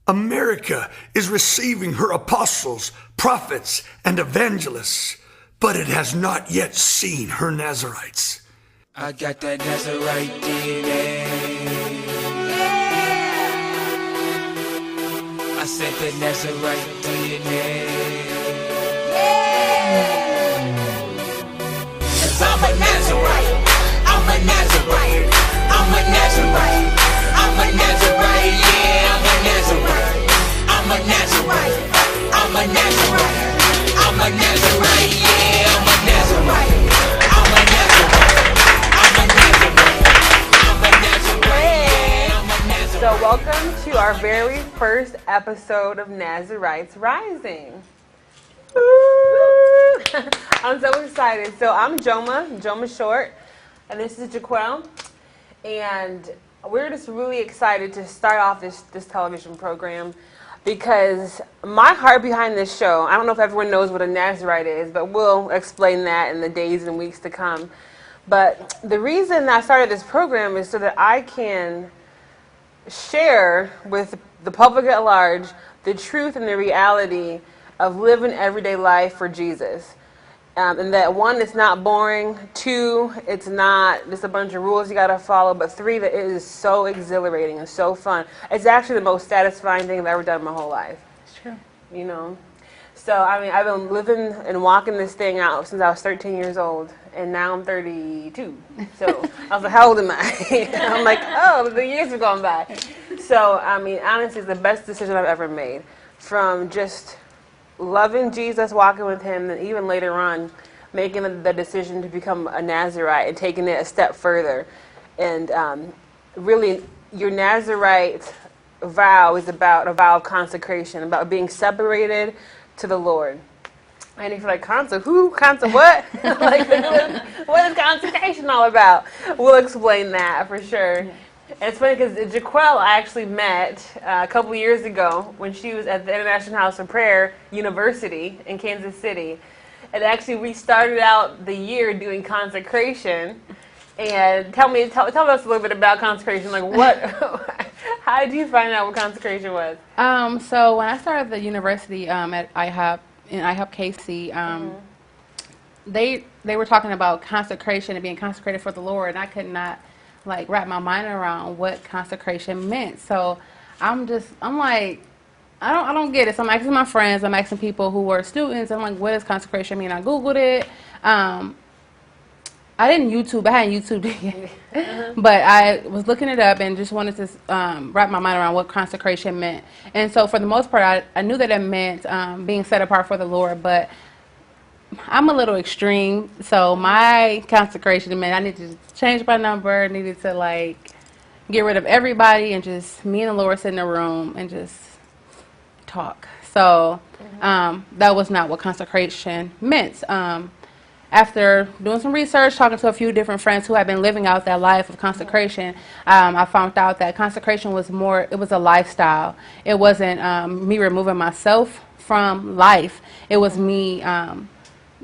America is receiving her apostles, prophets, and evangelists, but it has not yet seen her Nazirites. I got that Nazirite DNA. I said that Nazirite DNA. Cause I'm a Nazirite. I'm a Nazirite. I'm a Nazirite. I'm a Nazirite. Yeah, I'm a Nazirite. I'm a Nazirite. I'm a Nazirite. I'm a Nazirite. Yeah, I'm a Nazirite. I'm a Nazirite. So welcome to our very first episode of Nazirites Rising. Woo! I'm so excited. So I'm Joma Short, and this is JaQuel. And we're just really excited to start off this television program because my heart behind this show, I don't know if everyone knows what a Nazirite is, but we'll explain that in the days and weeks to come. But the reason I started this program is so that I can share with the public at large the truth and the reality of living everyday life for Jesus. And that one, it's not boring. Two, it's not just a bunch of rules you got to follow. But three, that it is so exhilarating and so fun. It's actually the most satisfying thing I've ever done in my whole life. It's true. You know? So, I mean, I've been living and walking this thing out since I was 13 years old. And now I'm 32. So I was like, how old am I? I'm like, oh, the years have gone by. So, I mean, honestly, it's the best decision I've ever made. From just loving Jesus, walking with him, and even later on, making the decision to become a Nazirite and taking it a step further. And really, your Nazirite vow is about a vow of consecration, about being separated to the Lord. And if you're like, who? What? Like, what is consecration all about? We'll explain that for sure. And it's funny because JaQuel I actually met a couple years ago when she was at the International House of Prayer University in Kansas City. And actually we started out the year doing consecration. And tell us a little bit about consecration. Like how did you find out what consecration was? So when I started the university at IHOP, in IHOP KC, they were talking about consecration and being consecrated for the Lord, and I could not wrap my mind around what consecration meant. So I'm like, I don't get it. So I'm asking my friends, I'm asking people who were students, I'm like, what does consecration mean? I Googled it. I hadn't YouTubed it yet, but I was looking it up and just wanted to wrap my mind around what consecration meant. And so for the most part, I knew that it meant being set apart for the Lord, but I'm a little extreme. So my consecration meant I needed to change my number, needed to get rid of everybody and just me and the Lord sit in a room and just talk. So that was not what consecration meant. After doing some research, talking to a few different friends who had been living out that life of consecration, I found out that consecration was it was a lifestyle. It wasn't me removing myself from life. It was me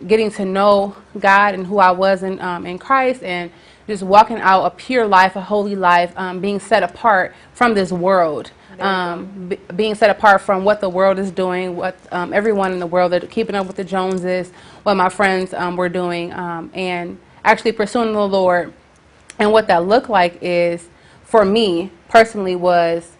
getting to know God and who I was in Christ, and just walking out a pure life, a holy life, being set apart from this world. Being set apart from what the world is doing, what everyone in the world, they're keeping up with the Joneses, what my friends were doing, and actually pursuing the Lord. And what that looked like is, for me personally, was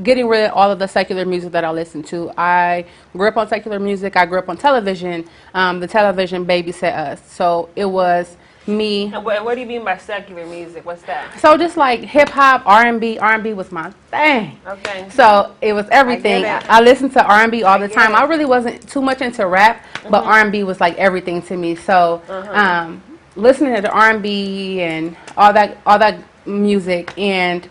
getting rid of all of the secular music that I listened to. I grew up on secular music. I grew up on television. The television babysat us. So it was me. What do you mean by secular music? What's that? So just like hip hop, R&B. R&B was my thing. Okay. So it was everything. I listened to R&B all the time. I really wasn't too much into rap, but R&B was like everything to me. So listening to the R&B and all that music, and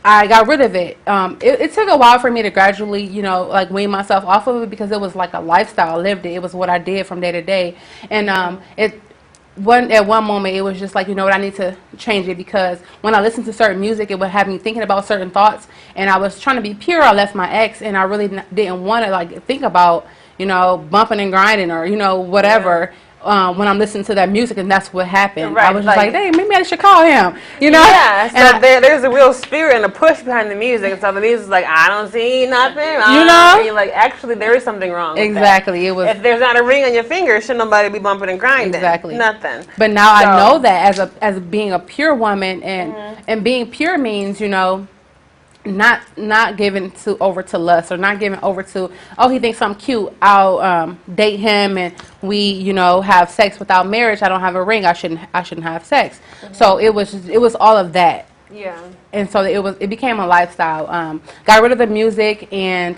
I got rid of it. It took a while for me to gradually, wean myself off of it, because it was like a lifestyle. I lived it. It was what I did from day to day. And at one moment, it was just like, I need to change it, because when I listened to certain music, it would have me thinking about certain thoughts, and I was trying to be pure. I left my ex, and I really didn't want to think about, bumping and grinding or, whatever. when I'm listening to that music, and that's what happened. Right, I was just like- like, hey, maybe I should call him, you know? Yeah, so And there's a real spirit and a push behind the music. And so the music's like, I don't see nothing. You know? And you're like, actually, there is something wrong with exactly. that. It was If there's not a ring on your finger, should nobody be bumping and grinding? Exactly. Nothing. But now I So- know that as being a pure woman, and being pure means, you know, not giving over to lust, or not giving over to, oh, he thinks I'm cute, I'll date him and we, you know, have sex without marriage. I don't have a ring, I shouldn't have sex. So it was all of that. Yeah. And so it became a lifestyle. Got rid of the music and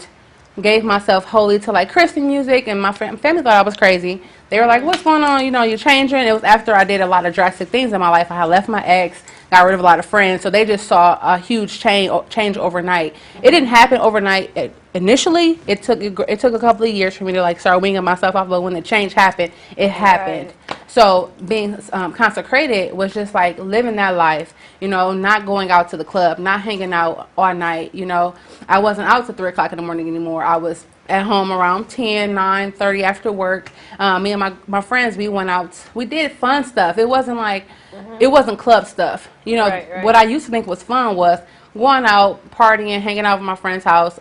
gave myself wholly to like Christian music, and my family thought I was crazy. They were like, what's going on? You know, you're changing. It was after I did a lot of drastic things in my life. I had left my ex, got rid of a lot of friends, so they just saw a huge change overnight. It didn't happen overnight. Initially, it took a couple of years for me to like start weaning myself off, but when the change happened, it happened. So being consecrated was just like living that life, you know, not going out to the club, not hanging out all night, you know. I wasn't out till 3 o'clock in the morning anymore. I was at home around 10, 9:30 after work. Me and my friends, we went out. We did fun stuff. It wasn't like, it wasn't club stuff. You know, Right. what I used to think was fun was going out, partying, hanging out with my friend's house,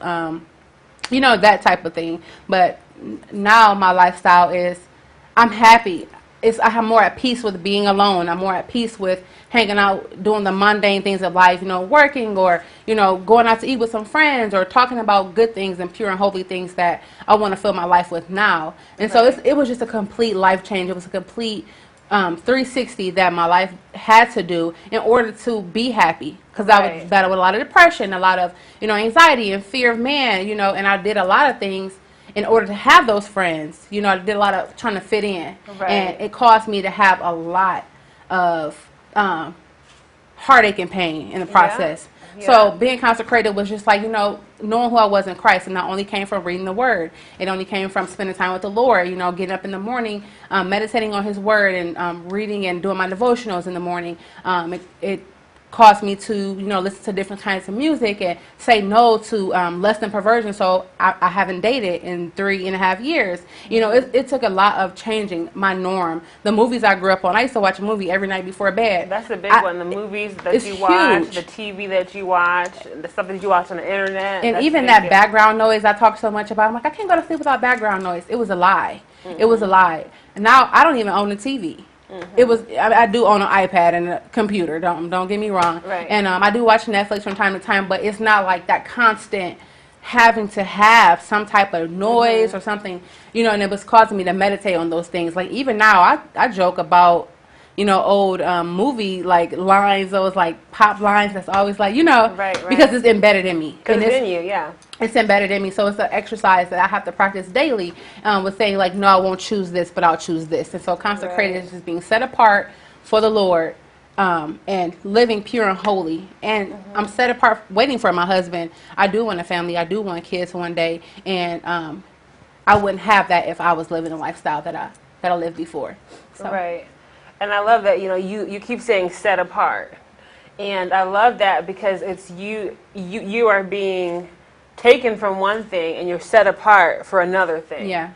you know, that type of thing. But now my lifestyle is, I'm happy. I'm more at peace with being alone. I'm more at peace with hanging out, doing the mundane things of life, you know, working, or, you know, going out to eat with some friends, or talking about good things and pure and holy things that I want to fill my life with now. And so it was just a complete life change. It was a complete 360 that my life had to do in order to be happy, because I was battling with a lot of depression, a lot of, you know, anxiety and fear of man, you know, and I did a lot of things in order to have those friends. You know, I did a lot of trying to fit in, and it caused me to have a lot of heartache and pain in the process. So being consecrated was just like, you know, knowing who I was in Christ, and that only came from reading the Word. It only came from spending time with the Lord, you know, getting up in the morning, meditating on His Word, and reading and doing my devotionals in the morning. It caused me to, you know, listen to different kinds of music and say no to lust and perversion. So I haven't dated in 3.5 years. You know, it took a lot of changing my norm. The movies I grew up on, I used to watch a movie every night before bed. That's the big one. The movies that you watch, the TV that you watch, the stuff that you watch on the internet. And even that background noise I talk so much about, I'm like, I can't go to sleep without background noise. It was a lie. It was a lie. And now I don't even own a TV. It was. I do own an iPad and a computer. Don't get me wrong. Right. And I do watch Netflix from time to time, but it's not like that constant having to have some type of noise or something. You know, and it was causing me to meditate on those things. Like even now, I joke about, you know, old movie like lines, those like pop lines that's always like, you know, because it's embedded in me. Because it's in you, yeah. It's embedded in me, so it's an exercise that I have to practice daily with saying like, no, I won't choose this, but I'll choose this. And so consecrated is just being set apart for the Lord, and living pure and holy. And I'm set apart waiting for my husband. I do want a family. I do want kids one day. And I wouldn't have that if I was living a lifestyle that I lived before. So. Right. And I love that, you know, you keep saying set apart. And I love that because it's you are being taken from one thing and you're set apart for another thing. Yeah.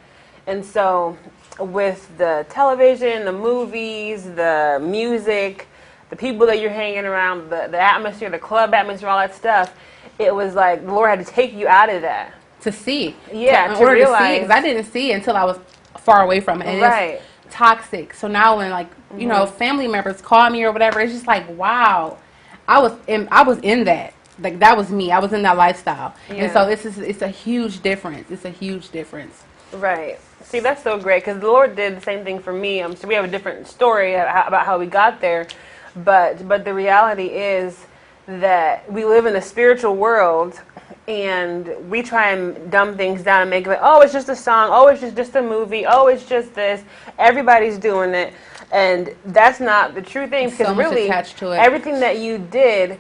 And so with the television, the movies, the music, the people that you're hanging around, the atmosphere, the club atmosphere, all that stuff, it was like the Lord had to take you out of that. To see. Yeah, to realize. Because I didn't see it until I was far away from it. And it's toxic. So now when like, you know, family members call me or whatever, it's just like, wow, I was in that. Like that was me. I was in that lifestyle. Yeah. And so it's a huge difference. It's a huge difference. Right. See, that's so great because the Lord did the same thing for me. So we have a different story about how we got there, but the reality is that we live in a spiritual world, and we try and dumb things down and make it like, oh, it's just a song. Oh, it's just a movie. Oh, it's just this. Everybody's doing it, and that's not the true thing because really everything that you did,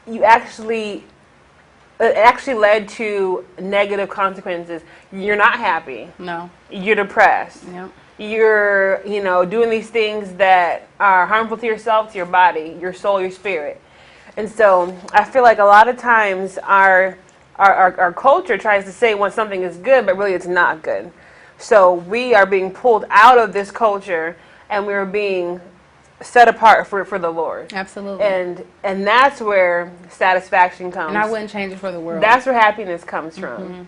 it actually led to negative consequences. You're not happy. No. You're depressed. Yep. You're, you know, doing these things that are harmful to yourself, to your body, your soul, your spirit. And so I feel like a lot of times our culture tries to say when something is good, but really it's not good. So we are being pulled out of this culture, and we're being set apart for the Lord. Absolutely. And that's where satisfaction comes. And I wouldn't change it for the world. That's where happiness comes from.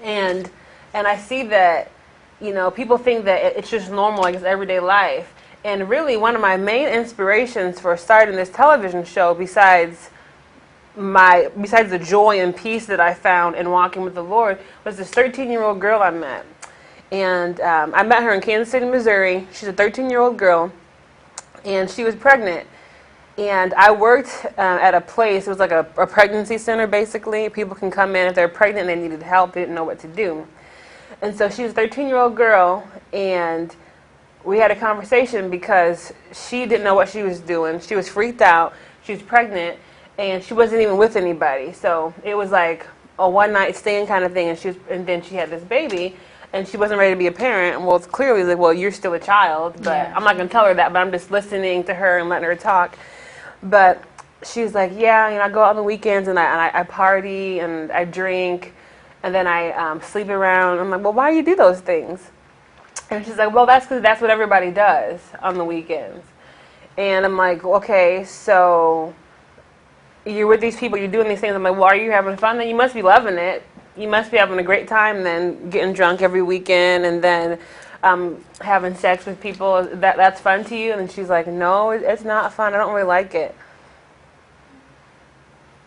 And I see that, people think that it's just normal, like it's everyday life. And really, one of my main inspirations for starting this television show, besides the joy and peace that I found in walking with the Lord, was this 13-year-old girl I met. And I met her in Kansas City, Missouri. She's a 13-year-old girl, and she was pregnant. And I worked at a place, it was like a pregnancy center, basically. People can come in if they're pregnant and they needed help, they didn't know what to do. And so she was a 13-year-old girl, and we had a conversation because she didn't know what she was doing. She was freaked out. She was pregnant, and she wasn't even with anybody. So it was like a one-night stand kind of thing, and then she had this baby, and she wasn't ready to be a parent. Well, it's clearly like, well, you're still a child, but Yeah. I'm not going to tell her that, but I'm just listening to her and letting her talk. But she was like, yeah, I go out on the weekends, and I party, and I drink, and then I sleep around. I'm like, well, why do you do those things? And she's like, well, that's because that's what everybody does on the weekends. And I'm like, okay, so you're with these people, you're doing these things. I'm like, well, are you having fun? Then you must be loving it. You must be having a great time then, getting drunk every weekend and then having sex with people. That's fun to you? And she's like, no, it's not fun. I don't really like it.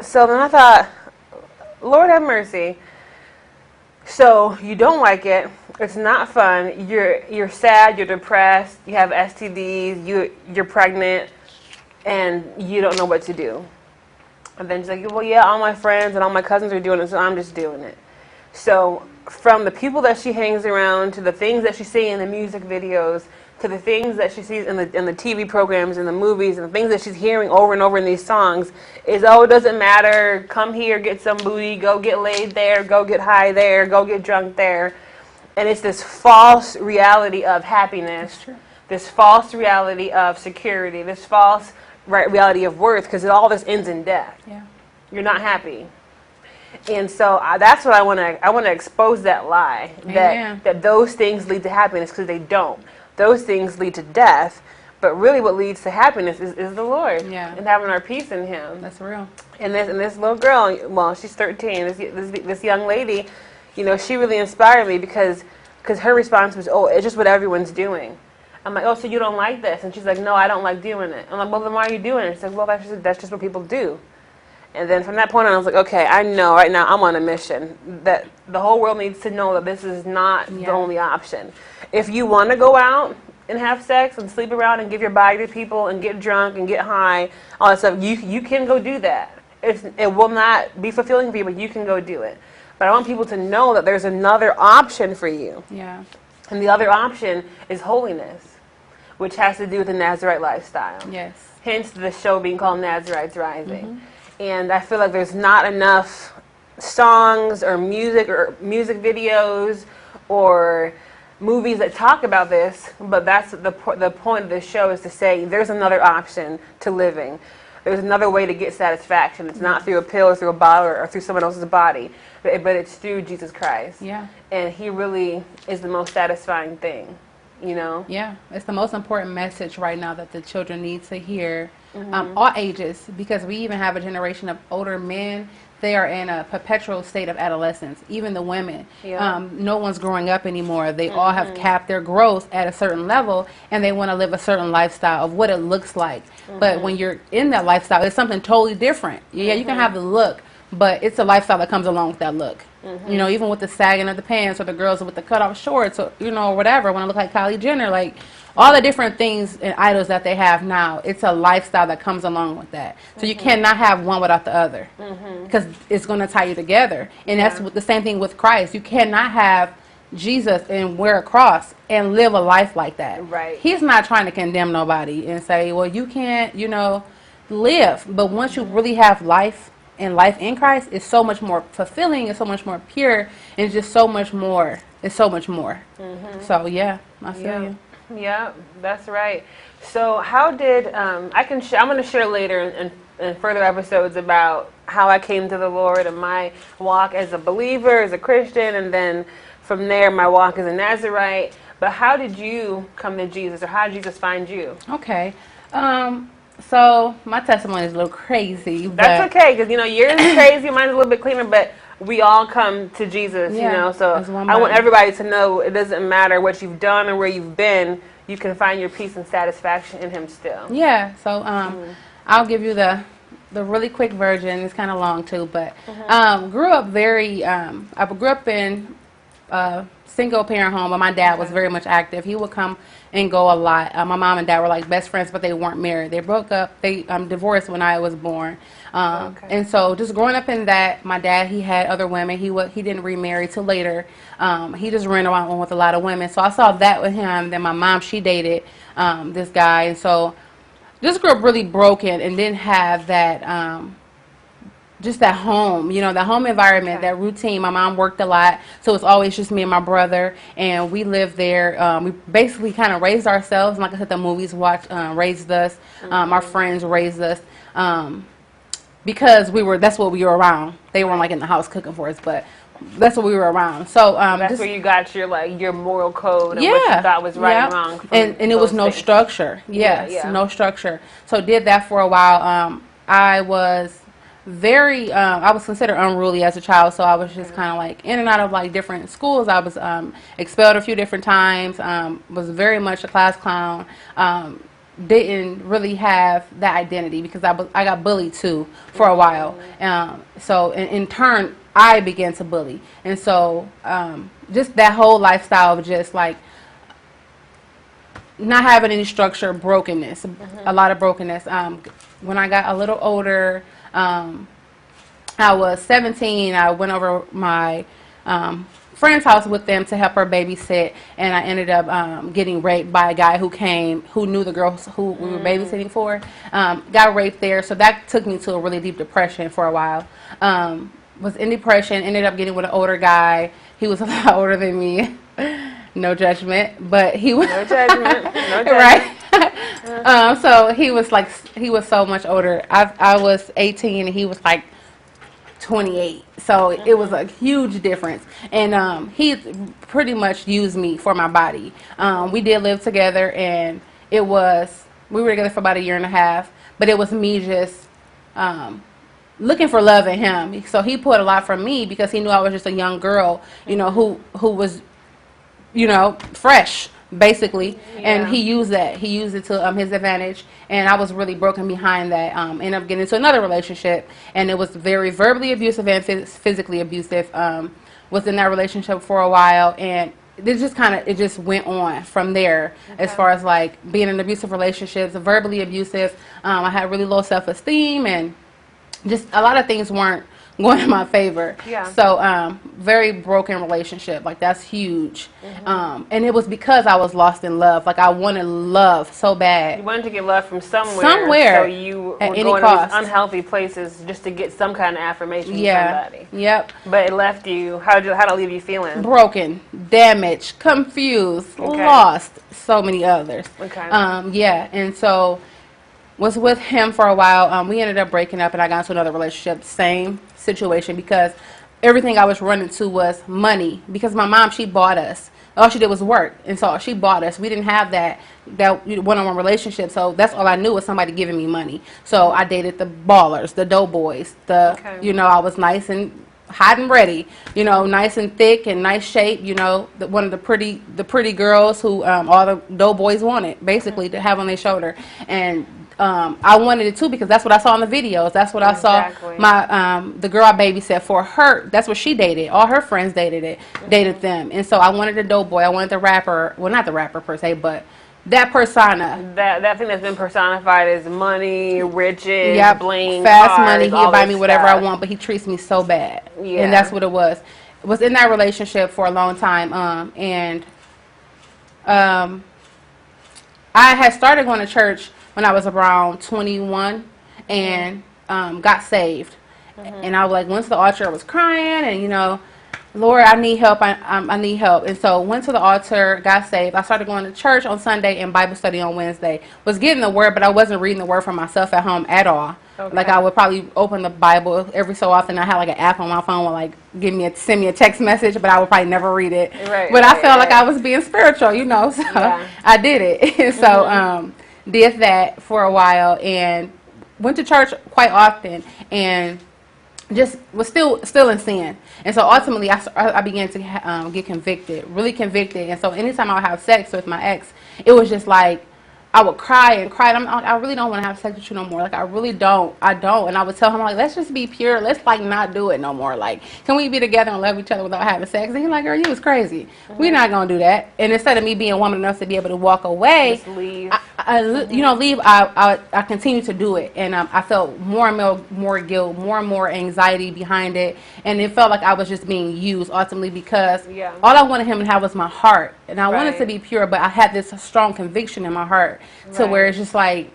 So then I thought, Lord have mercy. So you don't like it. It's not fun. You're sad. You're depressed. You have STDs. You're pregnant, and you don't know what to do. And then she's like, well, yeah, all my friends and all my cousins are doing it, so I'm just doing it. So from the people that she hangs around, to the things that she sees in the music videos, to the things that she sees in the TV programs, in the movies, and the things that she's hearing over and over in these songs is, oh, it doesn't matter. Come here, get some booty. Go get laid there. Go get high there. Go get drunk there. And it's this false reality of happiness, this false reality of security, this false reality of worth, because all this ends in death. Yeah. You're not happy. And so that's what I want to expose, that lie, that those things lead to happiness, because they don't. Those things lead to death, but really what leads to happiness is the Lord, and having our peace in Him. That's real. And this little girl, well, she's 13, this young lady, she really inspired me because her response was, oh, it's just what everyone's doing. I'm like, oh, so you don't like this? And she's like, no, I don't like doing it. I'm like, well, then why are you doing it? She's like, well, that's just what people do. And then from that point on, I was like, okay, I know right now I'm on a mission. That the whole world needs to know that this is not the only option. If you want to go out and have sex and sleep around and give your body to people and get drunk and get high, all that stuff, you can go do that. It will not be fulfilling for you, but you can go do it. But I want people to know that there's another option for you. Yeah. And the other option is holiness, which has to do with the Nazirite lifestyle. Yes. Hence the show being called Nazirites Rising. And I feel like there's not enough songs or music videos or movies that talk about this, but that's the point of this show, is to say there's another option to living. There's another way to get satisfaction. It's not through a pill or through a bottle or through someone else's body, but it's through Jesus Christ. Yeah. And He really is the most satisfying thing, Yeah, it's the most important message right now that the children need to hear, all ages, because we even have a generation of older men. They are in a perpetual state of adolescence. Even the women, no one's growing up anymore. They all have capped their growth at a certain level, and they want to live a certain lifestyle of what it looks like. But when you're in that lifestyle, it's something totally different. Yeah, you can have the look, but it's a lifestyle that comes along with that look. Even with the sagging of the pants, or the girls with the cut-off shorts, or whatever, want to look like Kylie Jenner, like all the different things and idols that they have now. It's a lifestyle that comes along with that. So you cannot have one without the other, because it's going to tie you together. And that's the same thing with Christ. You cannot have Jesus and wear a cross and live a life like that. Right. He's not trying to condemn nobody and say, well, you can't, live. But once you really have life, and life in Christ is so much more fulfilling, and so much more pure, and just so much more. It's so much more. So yeah, I feel you. Yeah, that's right. So how did I'm going to share later in further episodes about how I came to the Lord and my walk as a believer, as a Christian, and then from there, my walk as a Nazirite. But how did you come to Jesus, or how did Jesus find you? Okay. So my testimony is a little crazy. That's okay, because, yours is crazy, mine's a little bit cleaner, but we all come to Jesus, so I want everybody to know it doesn't matter what you've done or where you've been, you can find your peace and satisfaction in Him still. Yeah, so I'll give you the really quick version. It's kind of long too, but I grew up in a single parent home, but my dad was very much active. He would come and go a lot. My mom and dad were like best friends, but they weren't married. They broke up. They divorced when I was born. And so just growing up in that, my dad, he had other women. He didn't remarry till later. He just ran around with a lot of women. So I saw that with him. Then my mom, she dated this guy. And so just grew up really broken and didn't have that just that home, the home environment, that routine. My mom worked a lot, so it's always just me and my brother, and we lived there. We basically kind of raised ourselves. Like I said, the movies raised us. Our friends raised us because that's what we were around. They weren't like in the house cooking for us, but that's what we were around. So that's where you got your moral code and what you thought was right and wrong. And it was no structure. Yes, no structure. So did that for a while. I was I was considered unruly as a child, so I was just kind of like in and out of like different schools. I was expelled a few different times, was very much a class clown, didn't really have that identity because I got bullied too for a while. So in turn, I began to bully. And so just that whole lifestyle of just like not having any structure, brokenness, a lot of brokenness. When I got a little older, I was 17. I went over my friend's house with them to help her babysit, and I ended up getting raped by a guy who knew the girls who we were babysitting for. Got raped there, so that took me to a really deep depression for a while. Was in depression, ended up getting with an older guy. He was a lot older than me. No judgment, but he was no judgment, no judgment. Right. So he was so much older. I was 18 and he was like 28. So it was a huge difference. And he pretty much used me for my body. We did live together, and we were together for about 1.5 years, but it was me just looking for love in him. So he put a lot from me because he knew I was just a young girl, who was fresh, basically, and he used that. He used it to his advantage, and I was really broken behind that. Ended up getting into another relationship, and it was very verbally abusive and physically abusive. Was in that relationship for a while, and it just went on from there. As far as like being in abusive relationships, verbally abusive. I had really low self-esteem, and just a lot of things weren't going in my favor. So very broken relationship, like that's huge. And it was because I was lost in love. Like I wanted love so bad. You wanted to get love from somewhere. So you were going to these unhealthy places just to get some kind of affirmation from somebody. But it left you, how did it leave you feeling? Broken, damaged, confused, lost, so many others. And so was with him for a while. We ended up breaking up, and I got into another relationship, same situation, because everything I was running to was money. Because my mom, she bought us. All she did was work, and so she bought us. We didn't have that one-on-one relationship, so that's all I knew was somebody giving me money. So I dated the ballers, the doughboys, I was nice and hot and ready, nice and thick and nice shape, one of the pretty girls who all the doughboys wanted, basically, to have on their shoulder. And I wanted it too because that's what I saw in the videos. That's what I saw. The girl I babysat for her. That's what she dated. All her friends dated them. And so I wanted a doughboy. I wanted the rapper. Well, not the rapper per se, but that persona. That thing that's been personified as money, riches, bling, fast cars, money. He'll buy me whatever I want, but he treats me so bad. And that's what it was. It was in that relationship for a long time. I had started going to church when I was around 21 and got saved. And I went to the altar, I was crying, and Lord, I need help, I need help. And so went to the altar, got saved. I started going to church on Sunday and Bible study on Wednesday. Was getting the word, but I wasn't reading the word for myself at home at all. Okay. Like I would probably open the Bible every so often. I had like an app on my phone would like send me a text message, but I would probably never read it. Right, But I right, felt like right. I was being spiritual, so Yeah. I did it. So did that for a while and went to church quite often and just was still in sin. And so ultimately I began to get convicted, really convicted. And so anytime I would have sex with my ex, it was just like I would cry and cry. And I really don't want to have sex with you no more. Like, I really don't. I don't. And I would tell him, like, let's just be pure. Let's, like, not do it no more. Like, can we be together and love each other without having sex? And he's like, girl, you was crazy. We're not going to do that. And instead of me being woman enough to be able to walk away, Just leave. I continued to do it. And I felt more and more guilt, more and more anxiety behind it. And it felt like I was just being used ultimately because all I wanted him to have was my heart. And I wanted to be pure, but I had this strong conviction in my heart to where it's just like,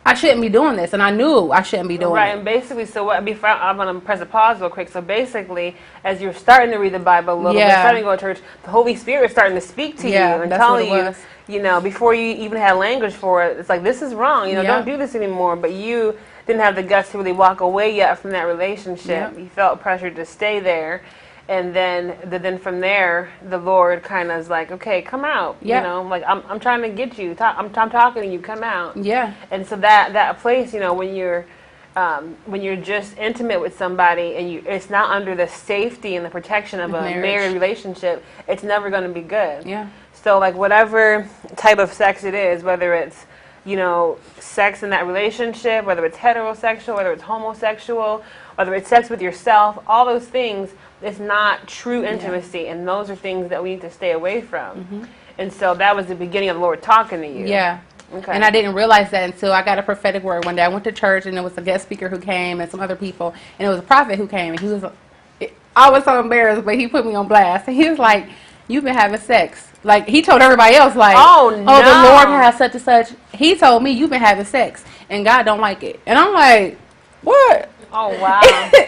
I shouldn't be doing this. And I knew I shouldn't be doing Right, it. and basically, so what, I'm going to press a pause real quick. So basically, as you're starting to read the Bible a little bit, starting to go to church, the Holy Spirit is starting to speak to you and that's telling what it you, was. before you even had language for it, it's like, this is wrong, don't do this anymore. But you didn't have the guts to really walk away yet from that relationship. You felt pressured to stay there. And then from there, the Lord kind of is like, okay, come out. Like, I'm trying to get you. I'm talking to you. Come out. Yeah. And so that place, when you're just intimate with somebody and it's not under the safety and the protection of a married relationship, it's never going to be good. Yeah. So like whatever type of sex it is, whether it's sex in that relationship, whether it's heterosexual, whether it's homosexual, whether it's sex with yourself, all those things, it's not true intimacy, and those are things that we need to stay away from. And so that was the beginning of the Lord talking to you. Yeah. Okay. And I didn't realize that until I got a prophetic word one day. I went to church, and there was a guest speaker who came and some other people, and it was a prophet who came, and he was, I was so embarrassed, but he put me on blast. And he was like, you've been having sex. Like, he told everybody else, like, oh, no. the Lord has such and such. He told me, you've been having sex, and God don't like it. And I'm like, what? Oh, wow.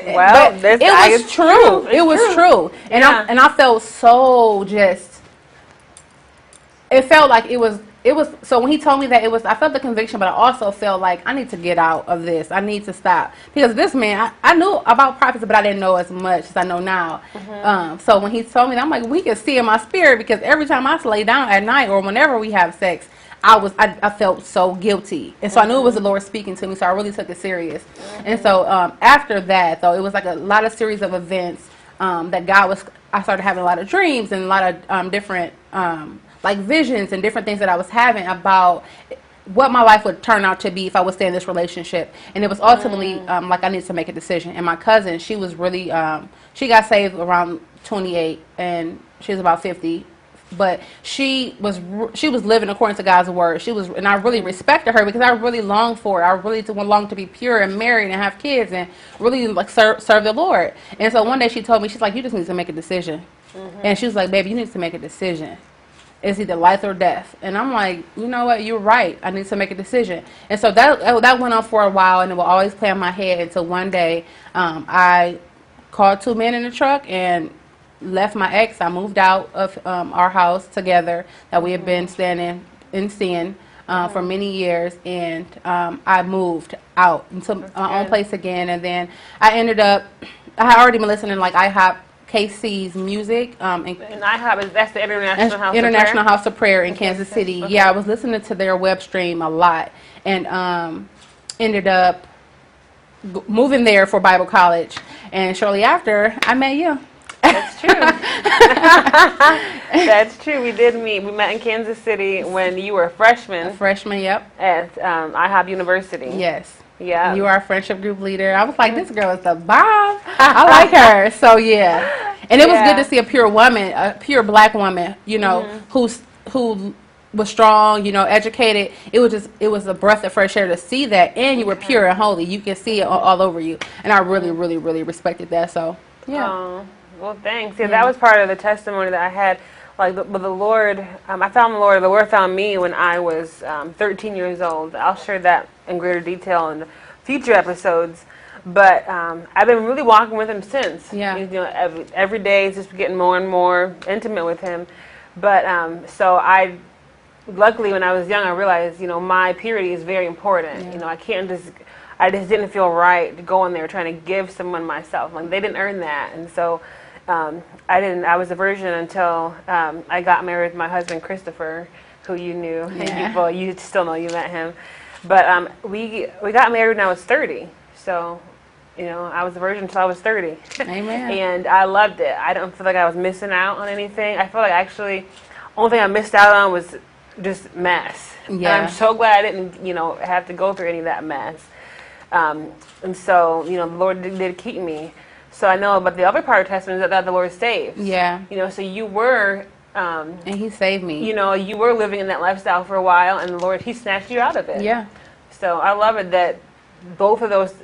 Well, it was true. It was true. And I felt so just, it felt like it was, so when he told me that I felt the conviction, but I also felt like I need to get out of this. I need to stop. Because this man, I knew about prophets, but I didn't know as much as I know now. So when he told me that, I'm like, we can see in my spirit, because every time I lay down at night or whenever we have sex, I felt so guilty. And so I knew it was the Lord speaking to me, so I really took it serious. And so after that, though, it was like a lot of series of events that I started having a lot of dreams and a lot of different like visions and different things that I was having about what my life would turn out to be if I would stay in this relationship. And it was ultimately like I needed to make a decision. And my cousin, she was really, she got saved around 28 and she was about 50. But she was living according to God's word. And I really respected her because I really longed for it. I really longed to be pure and married and have kids and really like serve the Lord. And so one day she told me, she's like, you just need to make a decision. And she was like, baby, you need to make a decision. It's either life or death. And I'm like, you know what? You're right. I need to make a decision. And so that went on for a while, and it will always play in my head until one day I called two men in the truck and left my ex. I moved out of our house together that we had been standing in sin for many years, and I moved out into my own place again. And then I ended up, I had already been listening like IHOP KC's music. And IHOP, that's the International House of Prayer in Kansas City. Okay. Yeah, I was listening to their web stream a lot, and ended up moving there for Bible college. And shortly after, I met you. That's true. That's true. We did meet. We met in Kansas City when you were a freshman. Yep. At IHOP University. Yes. Yeah. You are a friendship group leader. I was like, this girl is the bomb. I like her. So, yeah. And it was good to see a pure woman, a pure black woman, who was strong, educated. It was a breath of fresh air to see that. And you were pure and holy. You can see it all over you. And I really, really, really respected that. So, yeah. Well, thanks. Yeah, that was part of the testimony that I had. Like, but the Lord, I found the Lord. The Lord found me when I was 13 years old. I'll share that in greater detail in future episodes. But I've been really walking with Him since. Yeah. Every day is just getting more and more intimate with Him. But so luckily when I was young, I realized, my purity is very important. Yeah. I can't just. I just didn't feel right to go in there trying to give someone myself. Like, they didn't earn that. And so I was a virgin until I got married with my husband, Christopher, who you knew. Yeah. Well, you still know, you met him. But we got married when I was 30. So, I was a virgin until I was 30. Amen. And I loved it. I don't feel like I was missing out on anything. I feel like actually, only thing I missed out on was just mess. Yeah. And I'm so glad I didn't, have to go through any of that mess. And so, the Lord did keep me. So I know about the other part of Testament is that the Lord saved. Yeah. So you were... and he saved me. you were living in that lifestyle for a while, and the Lord, he snatched you out of it. Yeah. So I love it that both of those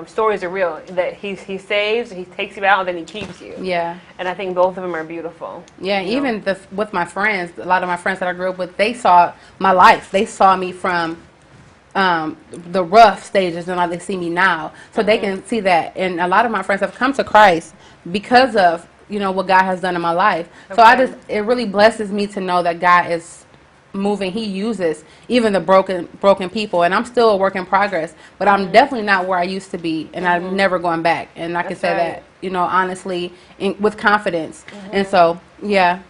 stories are real, that he saves, he takes you out, and then he keeps you. Yeah. And I think both of them are beautiful. Yeah, even with my friends, a lot of my friends that I grew up with, they saw my life. They saw me from the rough stages, and like they see me now. So they can see that. And a lot of my friends have come to Christ because of, what God has done in my life. Okay. So it really blesses me to know that God is moving. He uses even the broken people, and I'm still a work in progress, but I'm definitely not where I used to be, and I'm never going back. And I can say that, honestly, with confidence. And so, yeah.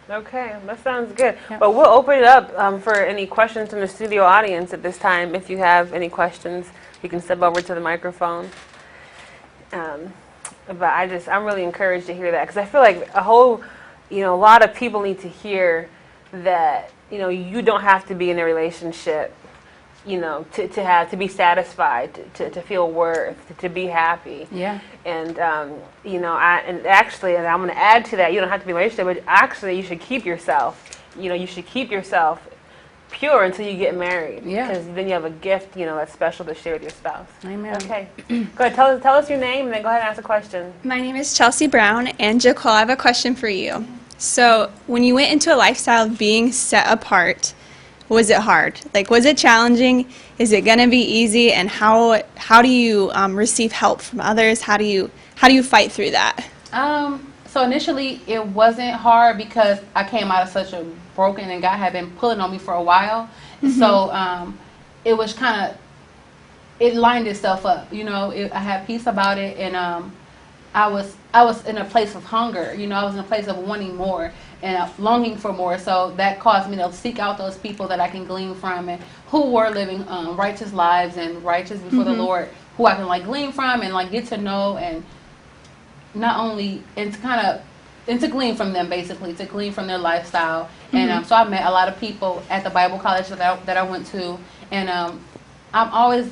Okay, that sounds good. Yep. But we'll open it up for any questions from the studio audience at this time. If you have any questions, you can step over to the microphone. But I'm really encouraged to hear that, because I feel like a lot of people need to hear that, you don't have to be in a relationship, to be satisfied, to feel worth, to be happy. Yeah. And, and actually, and I'm going to add to that, you don't have to be in a relationship, but actually you should keep yourself, you should keep yourself pure until you get married. Yeah. Because then you have a gift, that's special to share with your spouse. Amen. Okay. Go ahead, tell us your name, and then go ahead and ask a question. My name is Chelsea Brown, and JaQuel, I have a question for you. So when you went into a lifestyle of being set apart, was it hard? Like, was it challenging? Is it going to be easy? And how do you receive help from others? How do you fight through that? So initially it wasn't hard because I came out of such a broken, and God had been pulling on me for a while. So it was kind of, it lined itself up. I had peace about it, and I was in a place of hunger. I was in a place of wanting more and longing for more. So that caused me to seek out those people that I can glean from, and who were living righteous lives and righteous before the Lord, who I can glean from and get to know, and not only and to glean from them, basically, to glean from their lifestyle. And so I met a lot of people at the Bible college that I went to, and I'm always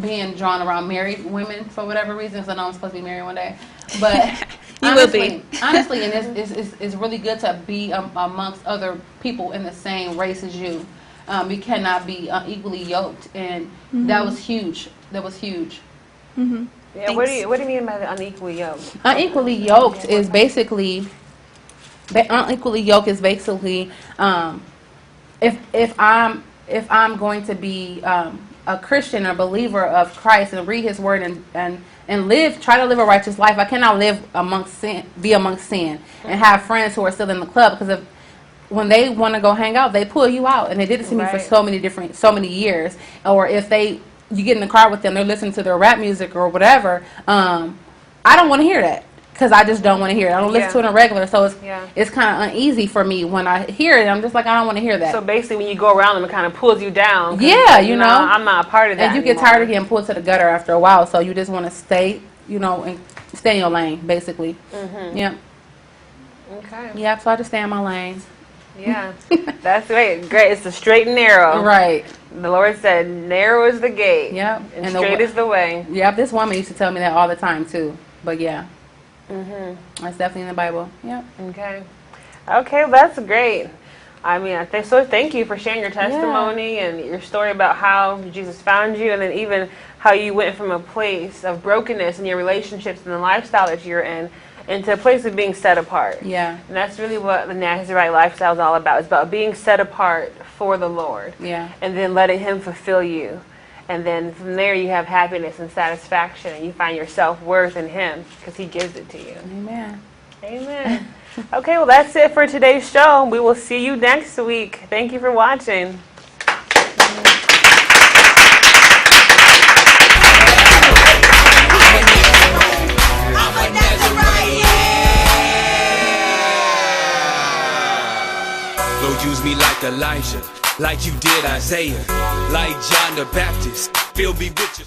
being drawn around married women for whatever reason. So I know I'm supposed to be married one day, but honestly, and it's really good to be amongst other people in the same race as you. We cannot be unequally yoked, and that was huge. That was huge. Yeah, what do you mean by the unequally yoked? Unequally yoked is basically if I'm going to be a Christian, a believer of Christ, and read His Word and try to live a righteous life, I cannot be amongst sin, and have friends who are still in the club, because when they want to go hang out, they pull you out, and they did it to me for so many years. Or if you get in the car with them, they're listening to their rap music or whatever. I don't want to hear that, because I just don't want to hear it. I don't listen to it on a regular, so it's kind of uneasy for me when I hear it. I'm just like, I don't want to hear that. So basically, when you go around them, it kind of pulls you down. Yeah, I'm not a part of that. And you get tired of getting pulled to the gutter after a while, so you just want to stay, and stay in your lane, basically. Yeah. Okay. Yeah, so I just stay in my lane. Yeah, that's great. It's the straight and narrow. Right. The Lord said, narrow is the gate. Yep. And straight is the way. Yeah, this woman used to tell me that all the time, too. But yeah. That's definitely in the Bible. Yep. Okay, well, that's great. I mean, thank you for sharing your testimony and your story about how Jesus found you, and then even how you went from a place of brokenness in your relationships and the lifestyle that you're in, into a place of being set apart. Yeah. And that's really what the Nazirite lifestyle is all about. It's about being set apart for the Lord. Yeah. And then letting Him fulfill you. And then from there you have happiness and satisfaction, and you find your self-worth in Him, because He gives it to you. Amen. Amen. Okay, well, that's it for today's show. We will see you next week. Thank you for watching. like Elijah, like you did Isaiah, like John the Baptist. Fill me with your